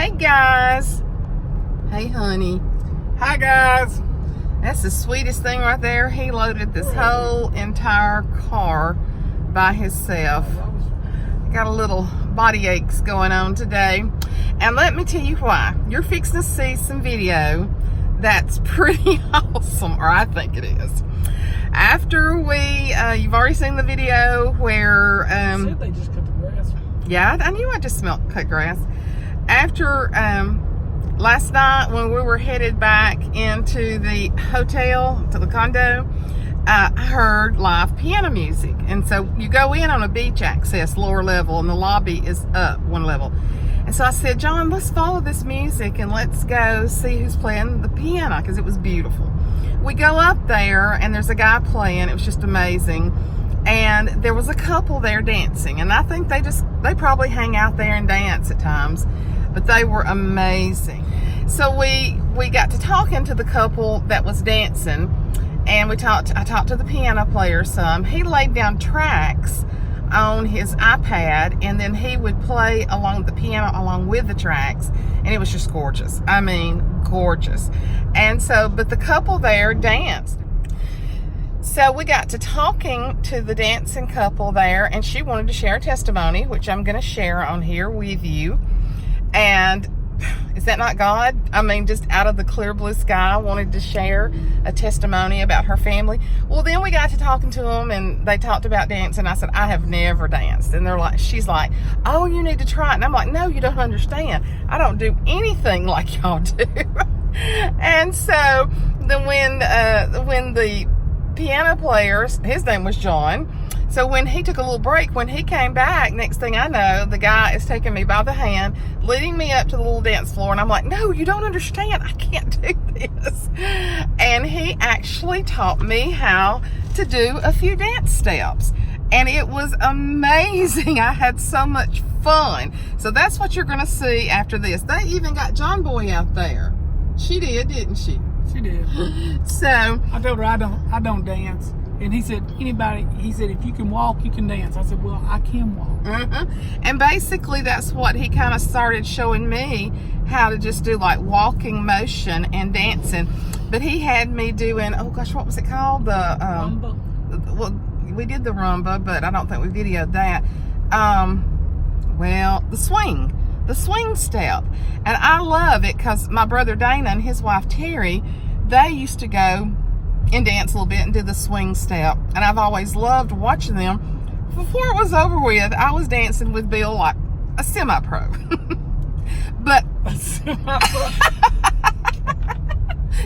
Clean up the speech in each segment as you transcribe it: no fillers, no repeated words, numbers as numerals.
Hey guys. Hey honey. Hi guys. That's the sweetest thing right there. He loaded this whole entire car by himself. Got a little body aches going on today. And let me tell you why. You're fixing to see some video that's pretty awesome, or I think it is. After you've already seen the video where Said they just cut the grass. Yeah, I knew I just smelled cut grass. After last night when we were headed back into the hotel, to the condo, I heard live piano music. And so you go in on a beach access, lower level, and the lobby is up one level. And so I said, John, let's follow this music and let's go see who's playing the piano, because it was beautiful. We go up there and there's a guy playing. It was just amazing. And there was a couple there dancing, and I think they probably hang out there and dance at times, but they were amazing. So we got to talking to the couple that was dancing, and I talked to the piano player some. He laid down tracks on his iPad, and then he would play along the piano along with the tracks, and it was just gorgeous. I mean, gorgeous. And so, but the couple there danced. So we got to talking to the dancing couple there, and she wanted to share a testimony, which I'm going to share on here with you. And is that not God? I mean, just out of the clear blue sky, wanted to share a testimony about her family. Well, then we got to talking to them, and they talked about dancing. I said, I have never danced. And she's like, oh, you need to try it. And I'm like, no, you don't understand. I don't do anything like y'all do. And so when the piano player, his name was John, so when he took a little break, when he came back, next thing I know, the guy is taking me by the hand, leading me up to the little dance floor, and I'm like, no, you don't understand, I can't do this. And he actually taught me how to do a few dance steps, and it was amazing. I had so much fun. So that's what you're going to see after this. They even got John Boy out there. She did, didn't she? She did. So I told her I don't dance, and he said if you can walk, you can dance. I said, well, I can walk. And basically that's what he kind of started showing me, how to just do like walking motion and dancing. But he had me doing, oh gosh, what was it called? The Rumba. Well, we did the rumba, but I don't think we videoed that. Well, the swing step. And I love it because my brother Dana and his wife Terry, they used to go and dance a little bit and do the swing step. And I've always loved watching them. Before it was over with, I was dancing with Bill like a semi-pro. But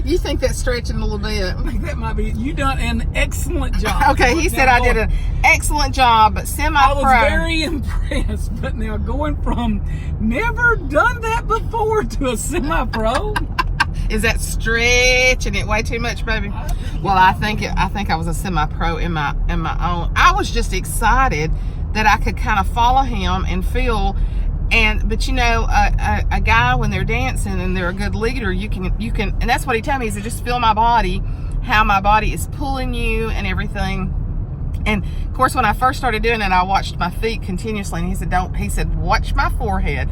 you think that's stretching a little bit? I think that might be. You done an excellent job. Okay, he said I did an excellent job, but semi-pro. I was very impressed, but now going from never done that before to a semi-pro. Is that stretching it way too much, baby? Well, I think I was a semi-pro in my own. I was just excited that I could kind of follow him and feel. But you know, a guy, when they're dancing and they're a good leader, you can, and that's what he told me. He said, just feel my body, how my body is pulling you and everything. And of course, when I first started doing it, I watched my feet continuously, and he said, watch my forehead.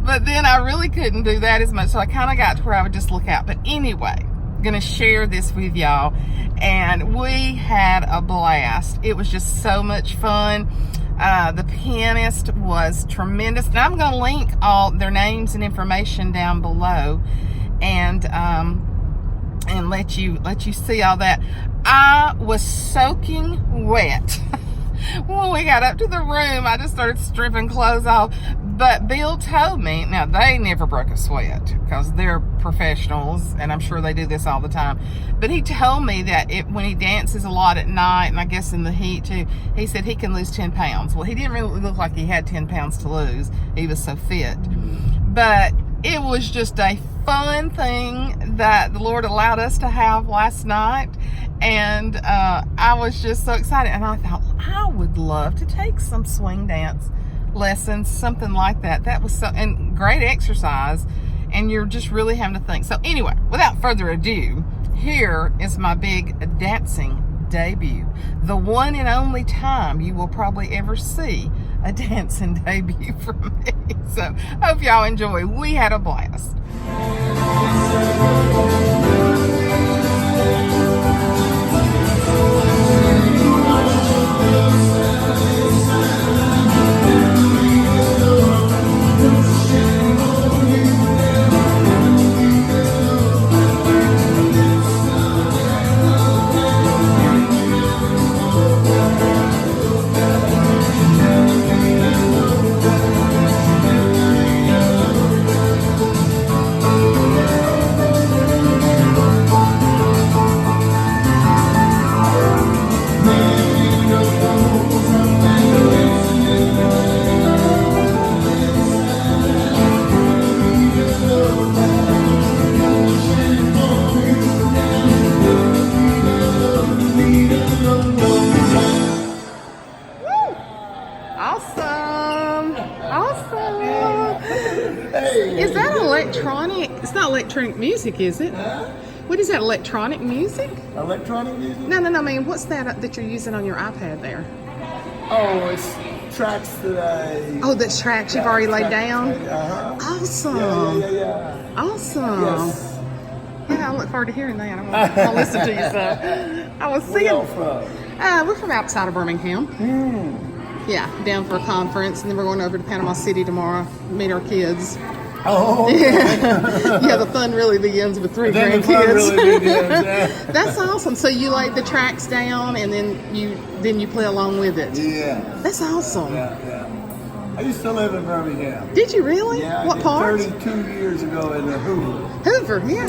But then I really couldn't do that as much, so I kind of got to where I would just look out. But anyway, I'm gonna share this with y'all, and we had a blast. It was just so much fun. The pianist was tremendous, and I'm going to link all their names and information down below, and let you see all that. I was soaking wet. When we got up to the room, I just started stripping clothes off. But Bill told me, now they never broke a sweat because they're professionals, and I'm sure they do this all the time. But he told me that when he dances a lot at night, and I guess in the heat too, he said he can lose 10 pounds. Well, he didn't really look like he had 10 pounds to lose. He was so fit. But it was just a fun thing that the Lord allowed us to have last night. And I was just so excited. And I thought, I would love to take some swing dance lessons, something like that. That was and great exercise. And you're just really having to think. So anyway, without further ado, here is my big dancing debut. The one and only time you will probably ever see a dancing debut for me. So hope y'all enjoy. We had a blast. Is that electronic? It's not electronic music, is it? What is that, electronic music? Electronic music? No, I mean, what's that you're using on your iPad there? Oh, it's tracks that I... Oh, that's tracks you've already laid down? Uh-huh. Awesome. Yeah. Awesome. Yes. Yeah, I look forward to hearing that. I'll listen to you. So I was Where seeing. y'all from? We're from outside of Birmingham. Yeah, down for a conference, and then we're going over to Panama City tomorrow, meet our kids. Oh, okay. Yeah, the fun really begins with 3 then grandkids. the fun really begins, yeah. That's awesome. So you lay the tracks down, and then you play along with it. Yeah. That's awesome. Yeah. I used to live in Birmingham. Did you really? Yeah, What part? 32 years ago in the Hoover. Hoover, yeah.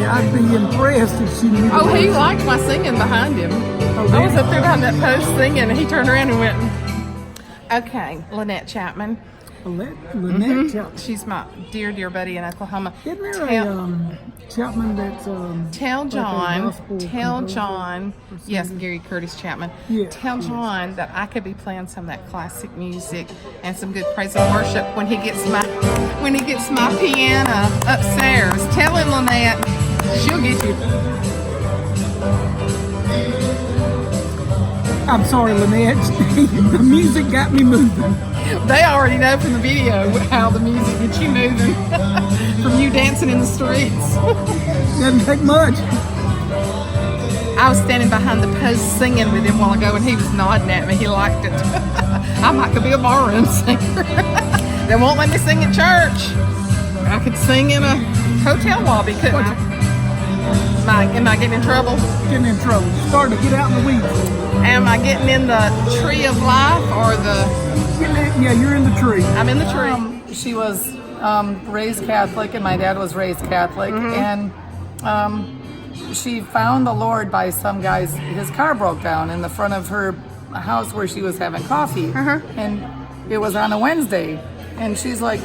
I'd be impressed if she knew. Oh, he liked my singing behind him. I was up there behind that post singing, and he turned around and went, okay, Lynette Chapman. Lynette Chapman. She's my dear buddy in Oklahoma. Isn't there a Chapman that's Tell John, composer? yes, Gary Curtis Chapman. Yeah, tell John that I could be playing some of that classic music and some good praise and worship when he gets my piano upstairs. Tell him, Lynette, she'll get you. I'm sorry, Lynette. The music got me moving. They already know from the video how the music gets you moving from you dancing in the streets. Doesn't take much. I was standing behind the post singing with him a while ago, and he was nodding at me. He liked it. I might could be a barroom singer. They won't let me sing in church. I could sing in a hotel lobby, couldn't I? Am I getting in trouble? Getting in trouble. Starting to get out in the weeds. Am I getting in the tree of life or the... Yeah, you're in the tree. I'm in the tree. She was raised Catholic, and my dad was raised Catholic, and she found the Lord by some guy's, his car broke down in the front of her house where she was having coffee. And it was on a Wednesday. And she's like,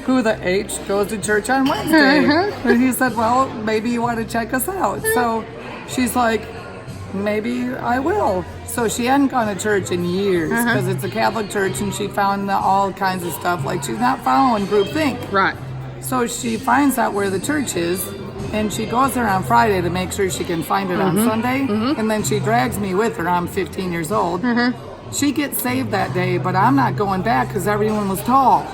who the H goes to church on Wednesday? And he said, well, maybe you want to check us out. So she's like, maybe I will. So she hadn't gone to church in years because it's a Catholic church, and she found all kinds of stuff. Like, she's not following groupthink. Right. So she finds out where the church is, and she goes there on Friday to make sure she can find it on Sunday. And then she drags me with her. I'm 15 years old. She gets saved that day, but I'm not going back because everyone was tall.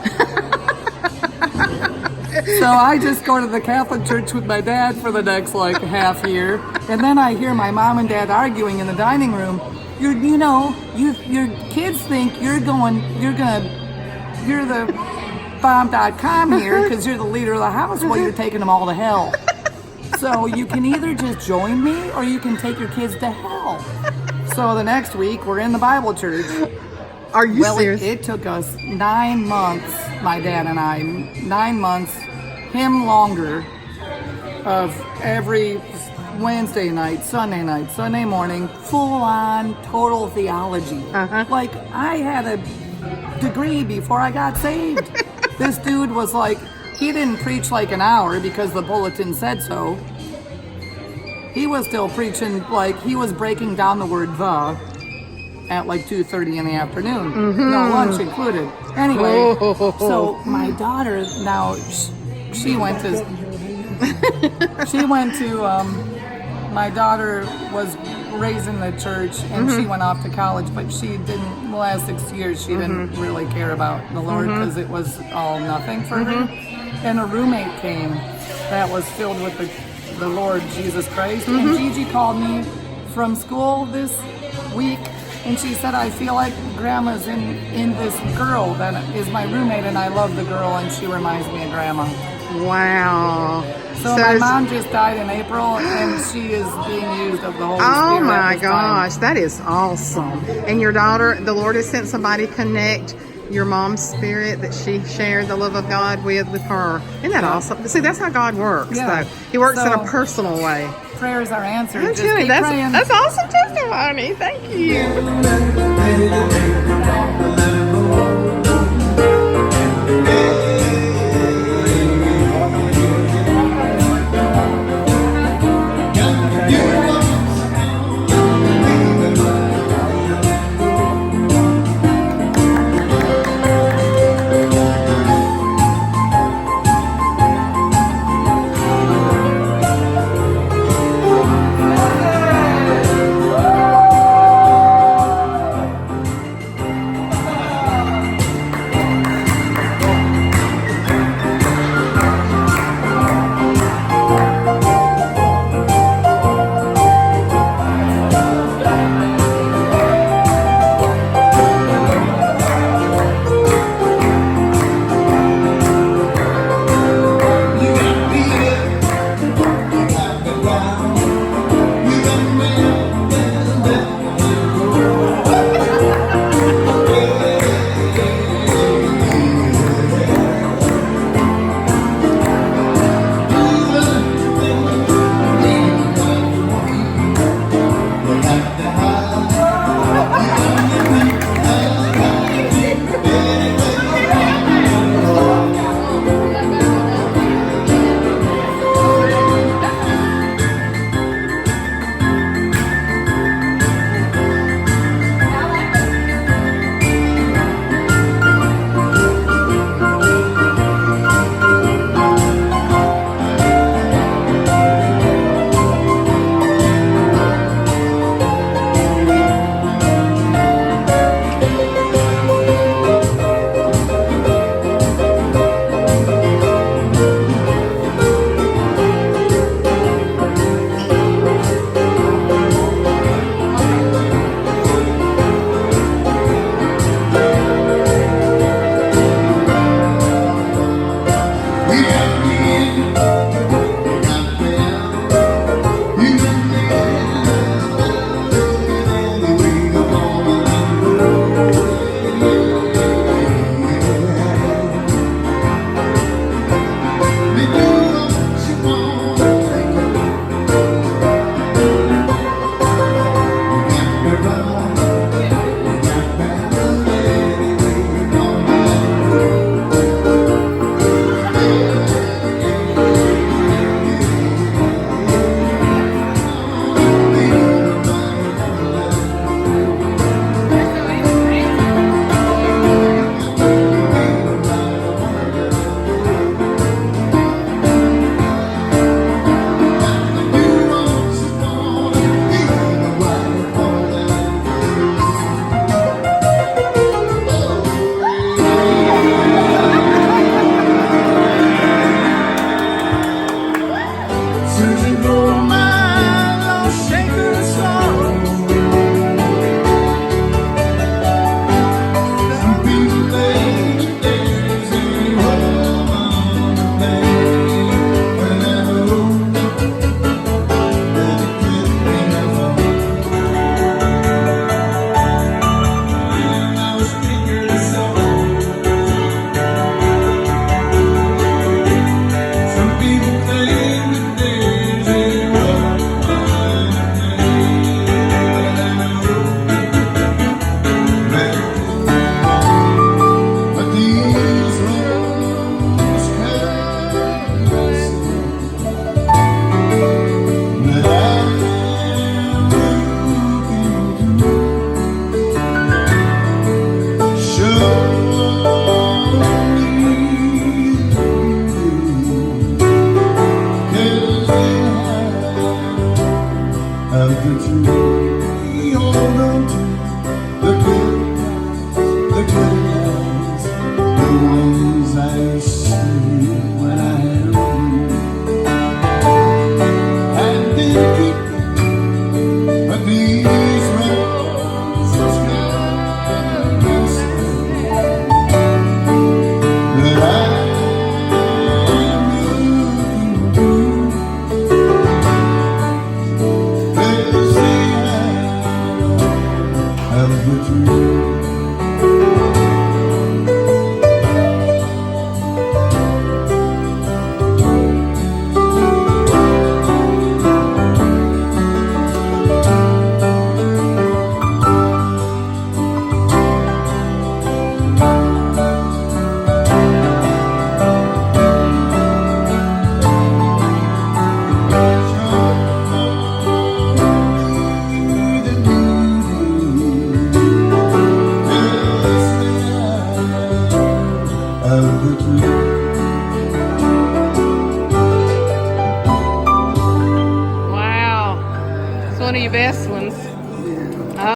So I just go to the Catholic church with my dad for the next half year, and then I hear my mom and dad arguing in the dining room. Your kids think you're the bomb.com here because you're the leader of the house. Well, you're taking them all to hell. So you can either just join me or you can take your kids to hell. So the next week we're in the Bible church. Are you serious? It took us 9 months, my dad and I, 9 months, him longer, of every Wednesday night, Sunday morning, full on total theology. Like, I had a degree before I got saved. This dude was like, he didn't preach like an hour because the bulletin said so. He was still preaching, like, he was breaking down the word the at 2:30 in the afternoon. No lunch included. Anyway, so my daughter now, she went to my daughter was raised in the church, and she went off to college, but she didn't, the last 6 years, she didn't really care about the Lord because it was all nothing for her. And a roommate came that was filled with the Lord Jesus Christ. And Gigi called me from school this week, and she said, I feel like Grandma's in this girl that is my roommate, and I love the girl, and she reminds me of Grandma. Wow. So my mom just died in April, and she is being used of the Holy Spirit. Oh my at this gosh, time. that is awesome. And your daughter, the Lord has sent somebody to connect your mom's spirit that she shared the love of God with her. Isn't that awesome? See, that's how God works. Yeah. Though. He works in a So- personal way. Prayers are answered. I'm Just telling you, keep praying. that's awesome testimony. Thank you.